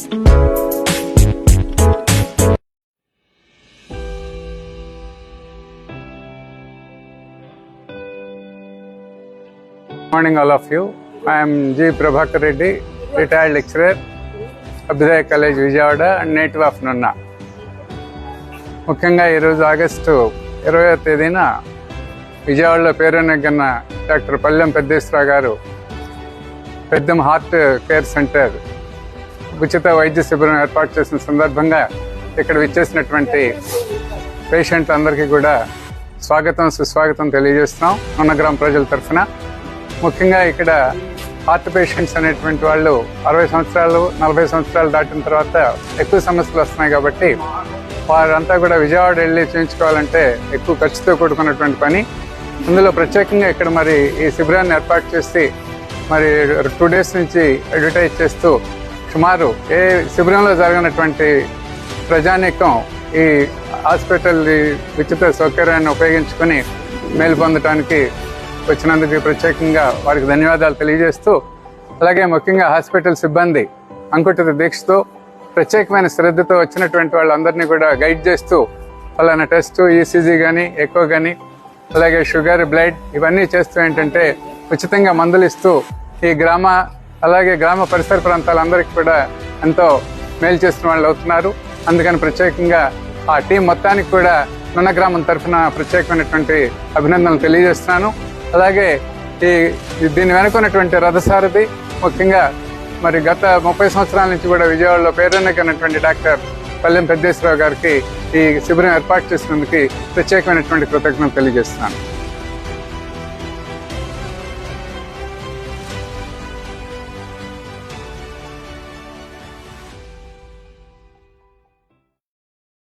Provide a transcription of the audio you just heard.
Morning all of you. I am G. Prabhakar Reddy, retired lecturer, Abhyudaya College, Vijayawada and native of Nunna. ముఖ్యంగా ఈరోజు August 20వ తేదీన విజయవాడలో పేరునెగ్గన్న doctor పల్లెం పెద్దేశ్వరరావు గారు పెద్దం heart care centre ఉచిత వైద్య శిబిరం ఏర్పాటు చేసిన సందర్భంగా ఇక్కడ విచ్చేసినటువంటి పేషెంట్లందరికీ కూడా స్వాగతం సుస్వాగతం తెలియజేస్తున్నాం ఉన్న గ్రామ ప్రజల తరఫున. ముఖ్యంగా ఇక్కడ హార్ట్ పేషెంట్స్ అనేటువంటి వాళ్ళు 60 సంవత్సరాలు 40 సంవత్సరాలు దాటిన తర్వాత ఎక్కువ సమస్యలు వస్తున్నాయి కాబట్టి వారంతా కూడా విజయవాడ వెళ్ళి చూయించుకోవాలంటే ఎక్కువ ఖర్చుతో కూడుకున్నటువంటి పని. అందులో ప్రత్యేకంగా ఇక్కడ మరి ఈ శిబిరాన్ని ఏర్పాటు చేసి మరి 2 days నుంచి అడ్వర్టైజ్ చేస్తూ సుమారు ఏ శిబిరంలో జరిగినటువంటి ప్రజానీకం ఈ హాస్పిటల్ ఉచిత సౌకర్యాన్ని ఉపయోగించుకొని మేలు పొందడానికి వచ్చినందుకు ప్రత్యేకంగా వారికి ధన్యవాదాలు తెలియజేస్తూ, అలాగే ముఖ్యంగా హాస్పిటల్ సిబ్బంది అంకుఠిత దీక్షతో ప్రత్యేకమైన శ్రద్ధతో వచ్చినటువంటి వాళ్ళందరినీ కూడా గైడ్ చేస్తూ వాళ్ళ టెస్ట్ ఈసీజీ కానీ ఎకో కానీ అలాగే షుగర్ బ్లడ్ ఇవన్నీ చేస్తూ ఏంటంటే ఉచితంగా మందులు ఇస్తూ ఈ అలాగే గ్రామ పరిసర ప్రాంతాలందరికీ కూడా ఎంతో మేలు చేస్తున్న వాళ్ళు అవుతున్నారు. అందుకని ప్రత్యేకంగా ఆ టీం మొత్తానికి కూడా నున్న గ్రామం తరఫున ప్రత్యేకమైనటువంటి అభినందనలు తెలియజేస్తున్నాను. అలాగే దీన్ని వెనుకున్నటువంటి రథసారథి ముఖ్యంగా మరి గత 30 సంవత్సరాల నుంచి కూడా విజయవాడలో పేరున్నటువంటి డాక్టర్ పల్లెం పెద్దేశ్వరరావు గారికి ఈ శిబిరం ఏర్పాటు చేసినందుకు ప్రత్యేకమైనటువంటి కృతజ్ఞతలు తెలియజేస్తున్నాను.